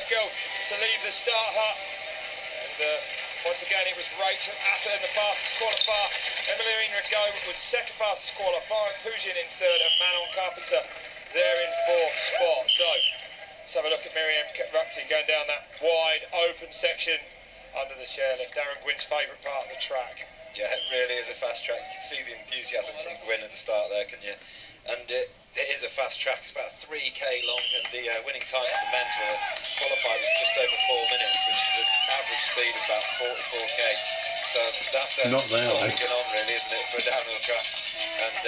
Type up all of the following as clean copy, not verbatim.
first girl to leave the start hut. And once again, it was Rachel Atta in the fastest qualifier. Emily Rigo was second fastest qualifier. Pujin in third, and Manon Carpenter there in fourth spot. So let's have a look at Miriam Rupti going down that wide open section under the chairlift. Aaron Gwyn's favourite part of the track. Yeah, it really is a fast track. You can see the enthusiasm from Gwyn at the start there, can you? And it is a fast track. It's about 3k long, and the winning time for the men's qualifier was just over 4 minutes, which is an average speed of about 44k. So that's not there, going on, really, isn't it, for a downhill track? And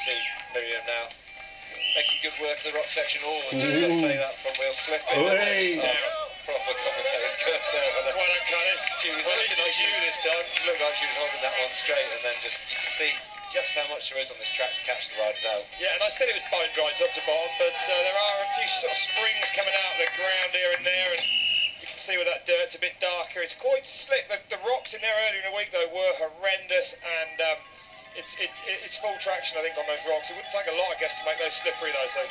see Miriam now making good work of the rock section. Oh, just to say that from wheel slipping. Proper commentator's curse there. Well done, Connie. She was looking like you this time. She looked like she was holding that one straight, and then just you can see just how much there is on this track to catch the riders out. Yeah, and I said it was bone dry top to bottom, but there are a few sort of springs coming out of the ground here and there, and you can see where that dirt's a bit darker. It's quite slick. The rocks in there earlier in the week though were horrendous, and it's full traction I think on those rocks. It wouldn't take a lot, I guess, to make those slippery though. So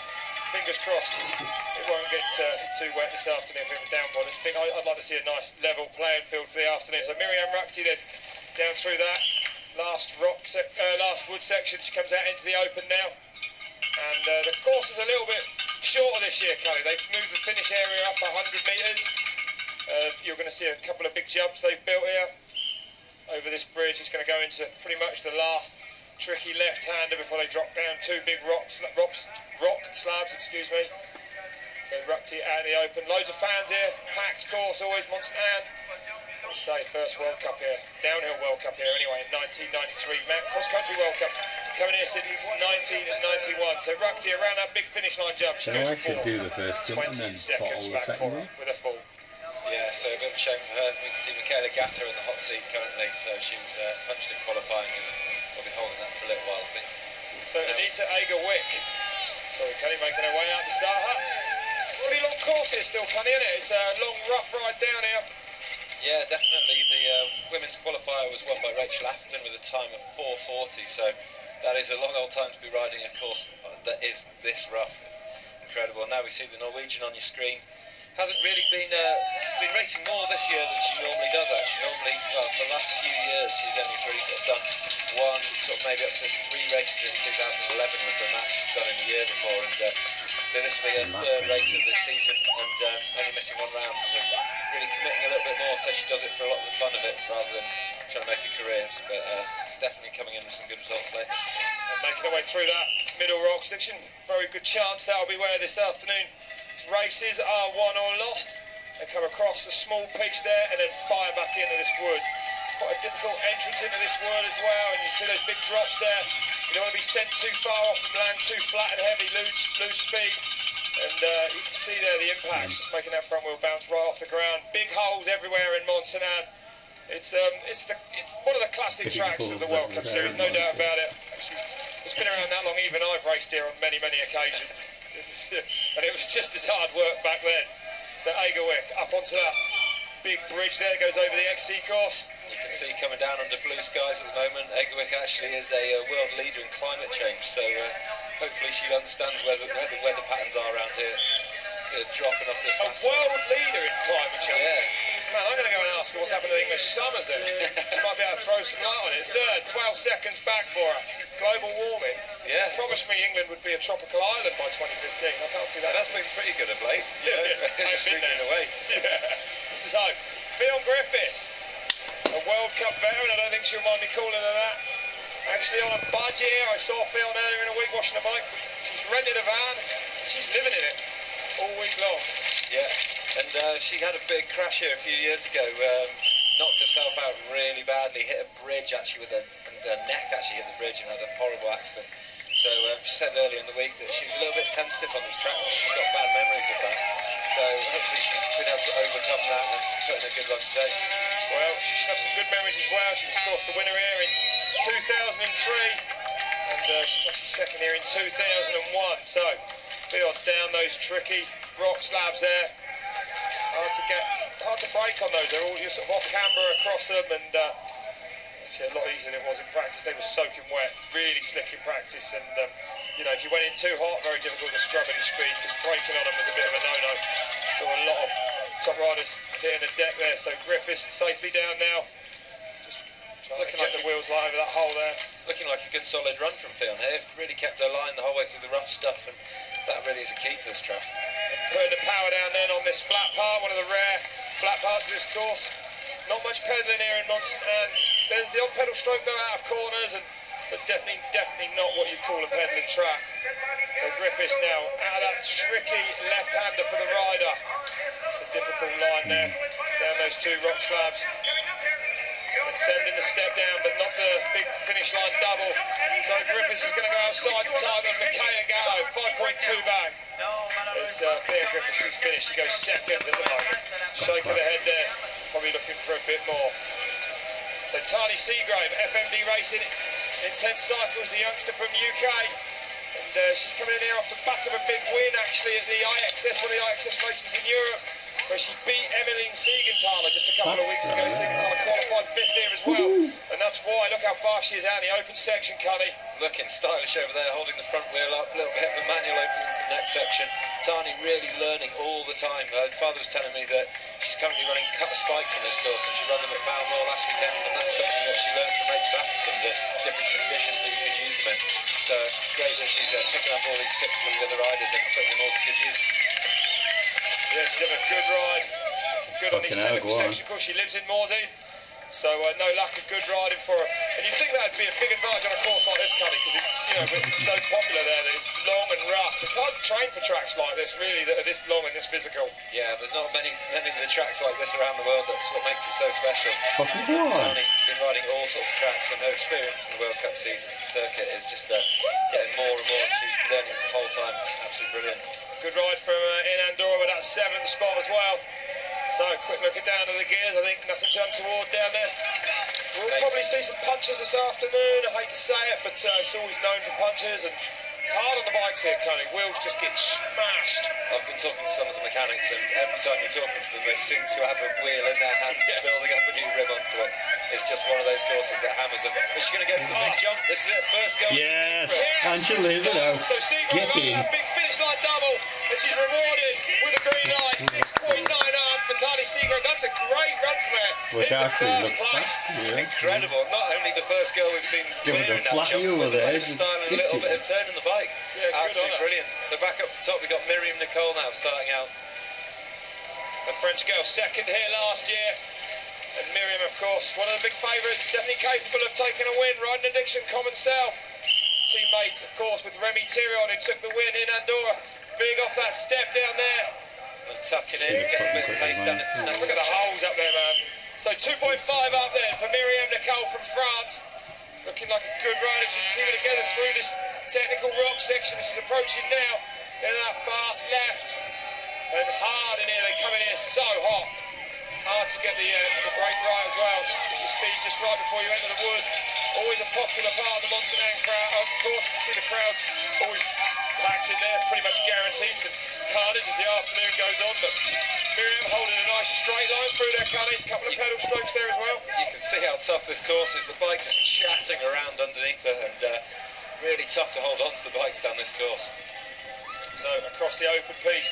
fingers crossed it won't get too wet this afternoon for the downpour. I'd like to see a nice level playing field for the afternoon. So Miriam Rupti then down through that last wood section. She comes out into the open now, and the course is a little bit shorter this year, Kelly. They've moved the finish area up 100 metres. You're going to see a couple of big jumps they've built here over this bridge. It's going to go into pretty much the last tricky left-hander before they drop down two big rock slabs, excuse me. So Rupti out in the open. Loads of fans here. Packed course always, Sainte-Anne. I'll say first World Cup here, downhill World Cup here anyway in 1993. Cross-country World Cup coming here since 1991. So Rupti around that big finish line jump. She goes should do the first jump and then seconds back for her with a fall. Yeah, so a bit of a shame for her. We can see Michaela Gatter in the hot seat currently, so she was punched in qualifying and will be holding that for a little while, I think. So Anita Ager-Wick, sorry, Kenny, making her way out the start hut. Pretty long course here still, Kenny, isn't it? It's a long, rough ride down here. Yeah, definitely. The women's qualifier was won by Rachel Atherton with a time of 4:40, so that is a long old time to be riding a course that is this rough. Incredible. Now we see the Norwegian on your screen. Hasn't really been racing more this year than she normally does, actually. Normally, well, for the last few years, she's only really sort of done one, sort of maybe up to 3 races in 2011 was the match she's done in the year before, and so this will be her third race of the season, and only missing 1 round. So really committing a little bit more, so she does it for a lot of the fun of it, rather than trying to make a career. But definitely coming in with some good results later. And making her way through that middle rock section. Very good chance that'll be where this afternoon races are won or lost. They come across a small piece there and then fire back into this wood. Quite a difficult entrance into this wood as well, and you see those big drops there. You don't want to be sent too far off and land too flat and heavy, lose speed. And you can see there the impacts, just making that front wheel bounce right off the ground. Big holes everywhere in Sainte-Anne. It's one of the classic tracks of the World Cup Series, no doubt about it. It's been around that long. Even I've raced here on many occasions. And it was just as hard work back then. So Ager-Wick up onto that big bridge there, goes over the XC course. You can see coming down under blue skies at the moment, Ager-Wick actually is a world leader in climate change, so hopefully she understands where the weather patterns are around here. Dropping off this world leader in climate change? Yeah. Man, I'm going to go and ask her what's happened to the English summers then. She might be able to throw some light on it. Third, 12 seconds back for her. Global warming. Yeah. Promised me England would be a tropical island by 2015. I can't see that. That's been pretty good of late. Just moving away. Yeah. So, Phil Griffiths, a World Cup veteran. I don't think she'll mind me calling her that. Actually on a budget here. I saw Phil earlier in the week washing a bike. She's rented a van. She's living in it all week long. Yeah, and she had a big crash here a few years ago, knocked herself out really badly, hit a bridge actually with her neck actually hit the bridge and had a horrible accident. So she said earlier in the week that she was a little bit tentative on this track, but she's got bad memories of that. So hopefully she's been able to overcome that and put in a good run today. Well, she should have some good memories as well. She was of course the winner here in 2003, and she got second here in 2001. So Phil down those tricky rock slabs there. Hard to break on those. They're all just sort of off camber across them, and actually a lot easier than it was in practice. They were soaking wet, really slick in practice, and you know, if you went in too hot, very difficult to scrub any speed, because braking on them was a bit of a no-no. So a lot of top riders hitting the deck there. So Griffiths safely down now. Just looking like the wheels light over that hole there. Looking like a good solid run from Theon here. Really kept their line the whole way through the rough stuff, and that really is a key to this track. And putting the power down then on this flat part, one of the rare flat parts of this course. Not much pedalling here in Sainte-Anne. There's the odd pedal stroke though out of corners, but definitely not what you'd call a pedaling track. So Griffiths now out of that tricky left-hander for the rider. It's a difficult line there, down those two rock slabs. And sending the step down, but not the big finish line double. So Griffiths is going to go outside the time of Michaela Gatto, 5.2 back. It's Theo Griffiths who's finished. He goes second at the moment. Shake of the head there, probably looking for a bit more. So Tani Seagrave, FMD Racing, Intense Cycles, the youngster from UK. And she's coming in here off the back of a big win actually at the IXS, one of the IXS races in Europe, where she beat Emmeline Siegenthaler just a couple of weeks ago. Siegenthaler qualified fifth here as well, and that's why. Look how far she is out in the open section, Cunny. Looking stylish over there, holding the front wheel up, a little bit of a manual opening for the next section. Tani really learning all the time. Her father was telling me that she's currently running cut spikes on this course, and she ran them at Balmoral last weekend, and that's something that she learned from Rachel Atherton, the different conditions that you can use them in. So great that she's picking up all these tips from the other riders and putting them all to good use. Yeah, she's having a good ride. Good on this technical section. Of course, she lives in Morsey, so no lack of good riding for her. And you think that'd be a big advantage on a course like this, Cunny, because it's so popular there that it's long and rough. It's hard to train for tracks like this, really, that are this long and this physical. Yeah, there's not many of the tracks like this around the world. That's what makes it so special. Tani's been riding all sorts of tracks, and her experience in the World Cup season circuit is just getting more and more, and she's learning the whole time. Absolutely brilliant. Good ride from in Andorra with that 7th spot as well. So quick look down at the gears. I think nothing to untoward down there. We'll probably see some punches this afternoon. I hate to say it, but it's always known for punches, and it's hard on the bikes here, Connie. Wheels just get smashed. I've been talking to some of the mechanics, and every time you're talking to them, they seem to have a wheel in their hands, building up a new rib onto it. It's just one of those courses that hammers them. Is she going to go for the big jump? This is it, first go. Yes, and she'll lose it out. So Seagrave on that big finish line double, and she's rewarded with a green light. 6.9 on for Tani Seagrave. That's a great run from her. Which actually looks fast, yeah. Incredible. Not only the first girl we've seen clear in that jump, but the style and a little bit of turn in the bike. Yeah, absolutely brilliant. So back up to the top, we've got Miriam Nicole now starting out. The French girl second here last year. And Miriam, of course, one of the big favourites, definitely capable of taking a win, riding Addiction Common Cell. Teammates, of course, with Remy Thirion, who took the win in Andorra. Big off that step down there. And tucking in, getting a bit of pace down into the next. Look at the holes up there, man. So 2.5 up there for Miriam Nicole from France. Looking like a good ride if she can keep it together through this technical rock section as she's approaching now. Then that fast left. And hard in here, they come in here so hot. Hard to get the brake right as well. Get your speed just right before you enter the woods. Always a popular part of the Sainte-Anne crowd. Of course, you can see the crowds always packed in there, pretty much guaranteed some carnage as the afternoon goes on. But Miriam holding a nice straight line through there, Cunny. A couple of pedal strokes there as well. You can see how tough this course is. The bike just chatting around underneath her, and really tough to hold on to the bikes down this course. So across the open piece,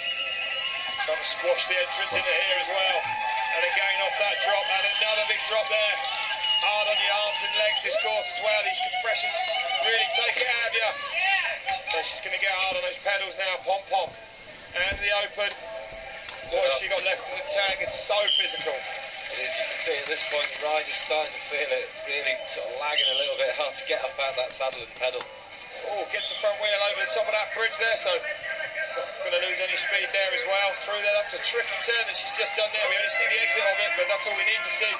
trying to squash the entrance into here as well. And again off that drop, and another big drop there. Hard on your arms and legs this course as well. These compressions really take it out of you. So she's going to get hard on those pedals now. Pom pom. And the open. What she got left in the tank is so physical. It is, you can see at this point the ride is starting to feel it, really sort of lagging a little bit. Hard to get up out that saddle and pedal. Oh, gets the front wheel over the top of that bridge there, so not going to lose any speed there as well. Through there, that's a tricky turn that she's just done there. We only see the exit of it, but that's all we need to see.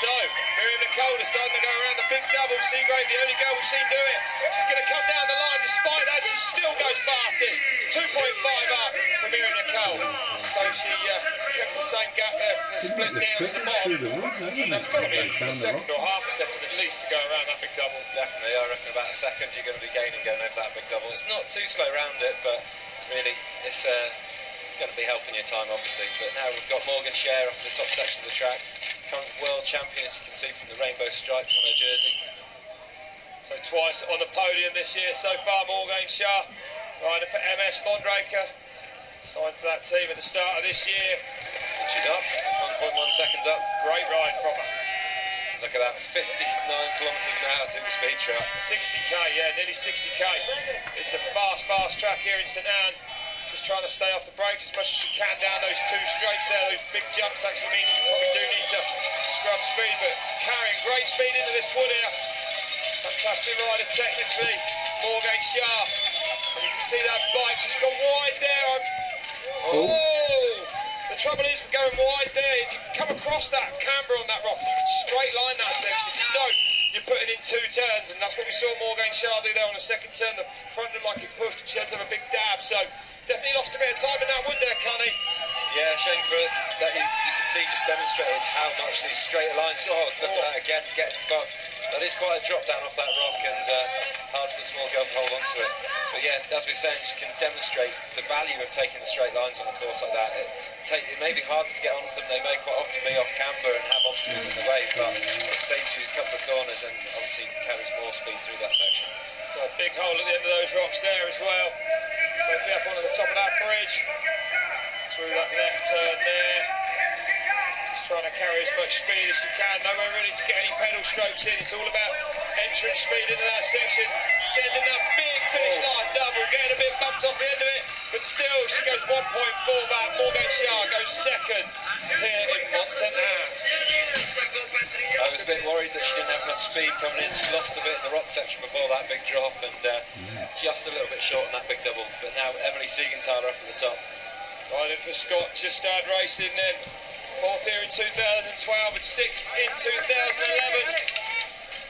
So, Miriam Nicole is starting to go around the big double. Seagrave, the only girl we've seen do it. She's going to come down the line. Despite that, she still goes fastest. 2.5 up for Miriam Nicole. So she kept the same gap there from the split down to the bottom. And that's got to be a second or half a second at least to go around that big double. Definitely, I reckon about a second you're going to be gaining going over that big double. It's not too slow around it, but really it's going to be helping your time, obviously. But now we've got Morgan Share up in the top section of the track. Current world champion, as you can see from the rainbow stripes on her jersey. So twice on the podium this year so far, Morgan Shah, rider for MS Mondraker. Signed for that team at the start of this year. And she's up, 1.1 seconds up. Great ride from her. Look at that, 59 kilometres an hour through the speed trap. 60k, yeah, nearly 60k. It's a fast track here in Sainte-Anne. Just trying to stay off the brakes as much as she can down those two straights there. Those big jumps actually mean you probably do need to scrub speed, but carrying great speed into this wood here. Fantastic rider technically, Morgan Shah. And you can see that bike, she's gone wide there. Oh! The trouble is we're going wide there. If you come across that camber on that rock, you can straight line that section. If you don't, you're putting in two turns, and that's what we saw Morgan Shah do there on the second turn. The front looked like it pushed, and she had to have a big dab. So definitely lost a bit of time in that wood there, Connie. Yeah, shame for that. You can see just demonstrated how much these straight lines. Oh, look at that again, getting bucked. That is quite a drop down off that rock, and hard for the small girl to hold on to it. But yeah, as we're saying, she can demonstrate the value of taking the straight lines on a course like that. It may be hard to get onto them. They may quite often be off camber and have obstacles in the way, but it saves you a couple of corners and obviously carries more speed through that section. So a big hole at the end of those rocks there as well. Safely up onto the top of that bridge. Through that left turn there. Just trying to carry as much speed as she can. Nowhere really to get any pedal strokes in. It's all about entrance speed into that section. Sending that big finish line double. Getting a bit bumped off the end of it. But still, she goes 1.4 back. Morgan Shah goes second here in Sainte-Anne. I was a bit worried that she didn't have enough speed coming in. She lost a bit in the rock section before that big drop, and just a little bit short on that big double. But now Emily Siegenthaler up at the top. Riding for Scott, just started racing then. Fourth here in 2012 and sixth in 2011.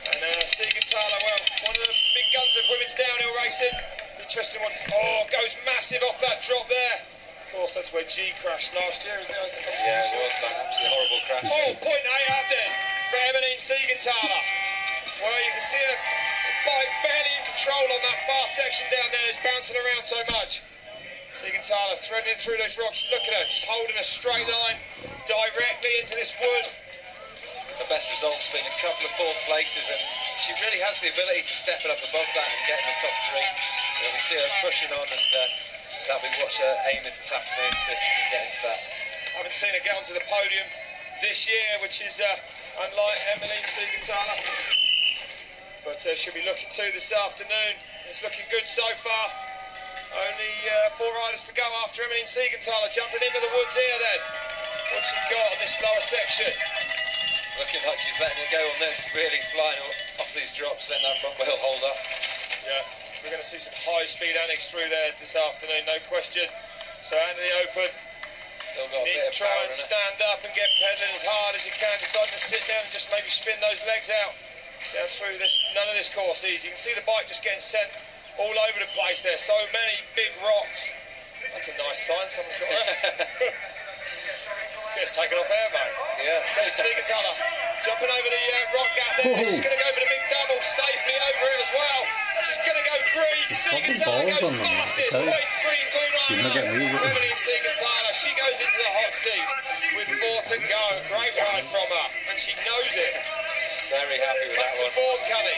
And Siegenthaler, well, one of the big guns of women's downhill racing. Interesting one. Oh, goes massive off that drop there. Of course, that's where G crashed last year, isn't it? Yeah, it was that absolutely horrible crash. Oh, 0.8 up then for Emily Siegenthaler. Well, you can see her bike barely in control on that far section down there. It's bouncing around so much. Siegenthaler threading through those rocks. Look at her, just holding a straight line directly into this wood. Her best results been a couple of fourth places, and she really has the ability to step it up above that and get in the top three. We see her pushing on, and that'll be what her aim is this afternoon, so if she can get into that. I haven't seen her get onto the podium this year, which is unlike Emily Siegenthaler. But she'll be looking to this afternoon. It's looking good so far. Only 4 riders to go after Emily Siegenthaler, jumping into the woods here then. What's she got on this lower section? Looking like she's letting it go on this, really flying off these drops, then that front wheel hold up. Yeah. We're going to see some high-speed annex through there this afternoon, no question. So out of the open, still got needs to try and stand up and get pedalling as hard as you can. Deciding to sit down and just maybe spin those legs out. Down through this, none of this course easy. You can see the bike just getting sent all over the place there. So many big rocks. That's a nice sign, someone's got that. Gets taken off air, mate. Yeah. So Siegenthaler jumping over the rock gap there. She's going to go for the big double safely over it as well. She's going to go green. Siegenthaler goes fastest. 0.3299. Emily Siegenthaler, she goes into the hot seat with 4 to go. Great ride from her, and she knows it. Very happy with Back that to one. form, Cunny.